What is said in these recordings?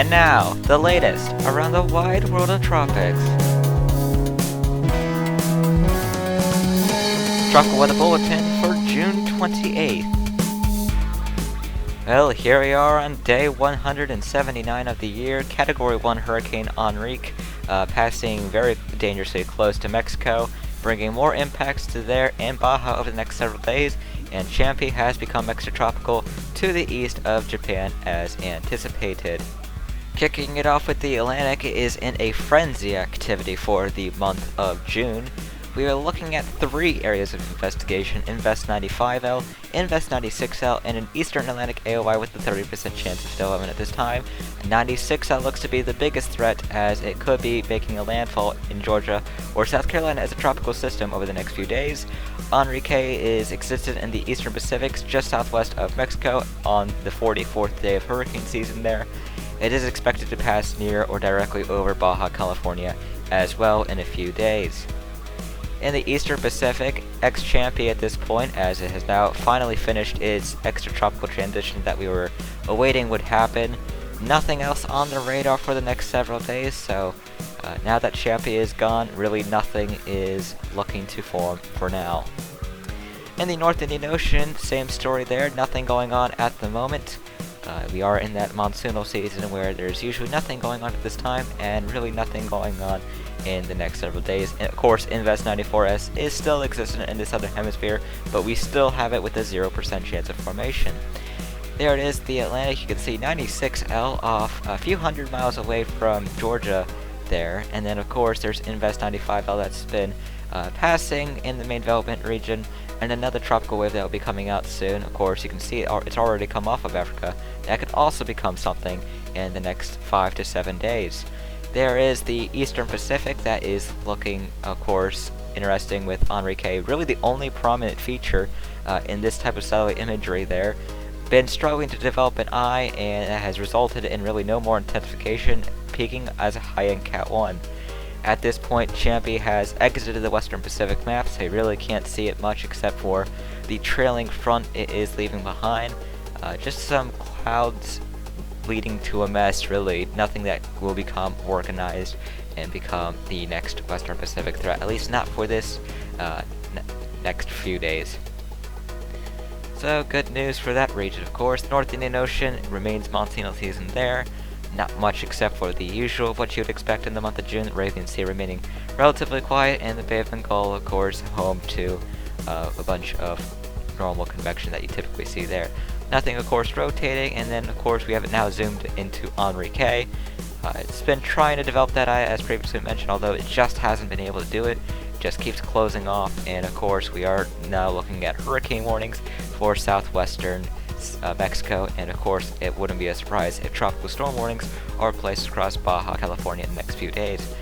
And now, the latest around the wide world of tropics. Tropical Weather Bulletin for June 28th. Well, here we are on day 179 of the year. Category 1 Hurricane Enrique passing very dangerously close to Mexico, bringing more impacts to there and Baja over the next several days, and Champy has become extratropical to the east of Japan as anticipated. Kicking it off with the Atlantic is in a frenzy activity for the month of June. We are looking at 3 areas of investigation: Invest 95L, Invest 96L, and an Eastern Atlantic AOI with a 30% chance of development at this time. 96L looks to be the biggest threat, as it could be making a landfall in Georgia or South Carolina as a tropical system over the next few days. Enrique is existent in the Eastern Pacific, just southwest of Mexico, on the 44th day of hurricane season there. It is expected to pass near or directly over Baja California as well in a few days. In the Eastern Pacific, ex-Champy at this point, as it has now finally finished its extratropical transition that we were awaiting would happen. Nothing else on the radar for the next several days, so now that Champy is gone, really nothing is looking to form for now. In the North Indian Ocean, same story there, nothing going on at the moment. We are in that monsoonal season where there's usually nothing going on at this time, and really nothing going on in the next several days. And of course, Invest 94S is still existent in the southern hemisphere, but we still have it with a 0% chance of formation. There it is, the Atlantic. You can see 96L off a few hundred miles away from Georgia there, and then of course there's Invest 95L that's been passing in the main development region, and another tropical wave that will be coming out soon. Of course, you can see it's already come off of Africa. That could also become something in the next 5 to 7 days. There is the Eastern Pacific that is looking, of course, interesting with Enrique. Really the only prominent feature in this type of satellite imagery there. Been struggling to develop an eye, and it has resulted in really no more intensification, peaking as a high-end Cat 1. At this point, Champy has exited the Western Pacific map, so you really can't see it much except for the trailing front it is leaving behind. Just some clouds leading to a mess, really. Nothing that will become organized and become the next Western Pacific threat, at least not for this next few days. So, good news for that region, of course. North Indian Ocean remains monsoonal season there. Not much except for the usual of what you would expect in the month of June. Arabian Sea remaining relatively quiet, and the Bay of Bengal, of course, home to a bunch of normal convection that you typically see there. Nothing, of course, rotating, and then, of course, we have it now zoomed into Enrique. It's been trying to develop that eye, as previously mentioned, although it just hasn't been able to do it. Just keeps closing off, and of course, we are now looking at hurricane warnings for southwestern Mexico, and of course, it wouldn't be a surprise if tropical storm warnings are placed across Baja California in the next few days.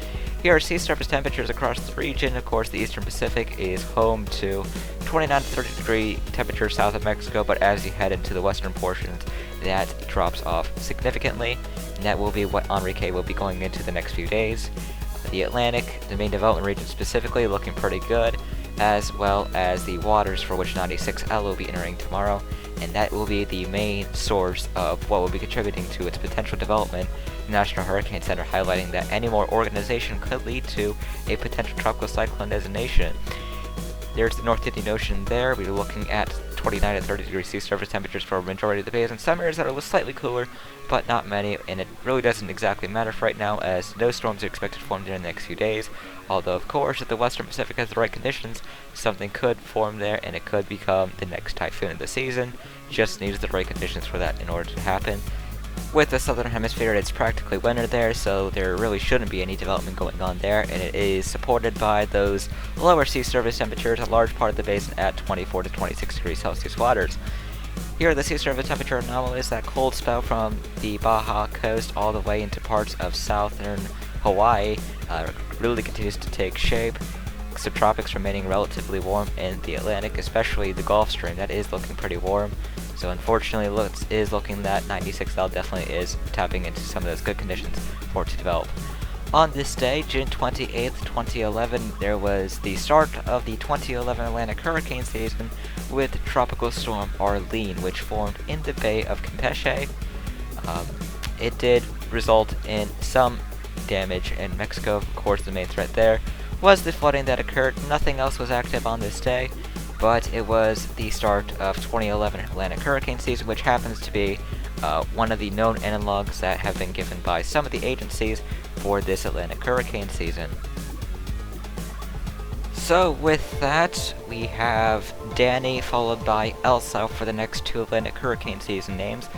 Here are sea surface temperatures across the region. Of course, the Eastern Pacific is home to 29 to 30 degree temperatures south of Mexico, but as you head into the western portions, that drops off significantly, and that will be what Enrique will be going into the next few days. The Atlantic, the main development region specifically, looking pretty good, as well as the waters for which 96L will be entering tomorrow, and that will be the main source of what will be contributing to its potential development. The National Hurricane Center highlighting that any more organization could lead to a potential tropical cyclone designation. There's the North Indian Ocean there. We're looking at 29 to 30 degree sea surface temperatures for a majority of the bays, and some areas that are slightly cooler, but not many, and it really doesn't exactly matter for right now, as no storms are expected to form there in the next few days. Although, of course, if the Western Pacific has the right conditions, something could form there, and it could become the next typhoon of the season. Just needs the right conditions for that in order to happen. With the southern hemisphere, it's practically winter there, so there really shouldn't be any development going on there, and it is supported by those lower sea surface temperatures, a large part of the basin at 24 to 26 degrees Celsius waters. Here are the sea surface temperature anomalies. That cold spell from the Baja coast all the way into parts of southern Hawaii really continues to take shape. Subtropics remaining relatively warm in the Atlantic, especially the Gulf Stream. That is looking pretty warm. So unfortunately, it is looking that 96L definitely is tapping into some of those good conditions for it to develop. On this day, June 28th, 2011, there was the start of the 2011 Atlantic hurricane season with Tropical Storm Arlene, which formed in the Bay of Campeche. It did result in some damage in Mexico. Of course, the main threat there was the flooding that occurred. Nothing else was active on this day, but it was the start of 2011 Atlantic hurricane season, which happens to be one of the known analogs that have been given by some of the agencies for this Atlantic hurricane season. So with that, we have Danny followed by Elsa for the next 2 Atlantic hurricane season names.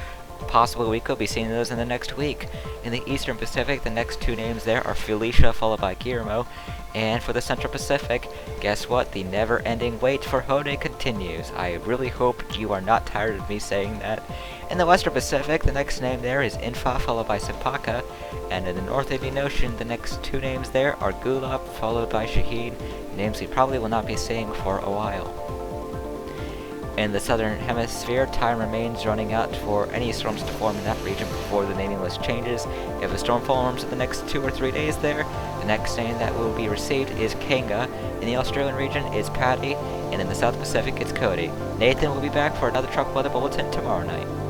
Possibly we could be seeing those in the next week. In the Eastern Pacific, the next 2 names there are Felicia followed by Guillermo. And for the Central Pacific, guess what? The never-ending wait for Hode continues. I really hope you are not tired of me saying that. In the Western Pacific, the next name there is Infa followed by Sipaka. And in the North Indian Ocean, the next 2 names there are Gulab followed by Shahid, names we probably will not be seeing for a while. In the Southern Hemisphere, time remains running out for any storms to form in that region before the naming list changes. If a storm forms in the next 2 or 3 days there, the next name that will be received is Kanga. In the Australian region, it's Paddy. And in the South Pacific, it's Cody. Nathan will be back for another Truck Weather Bulletin tomorrow night.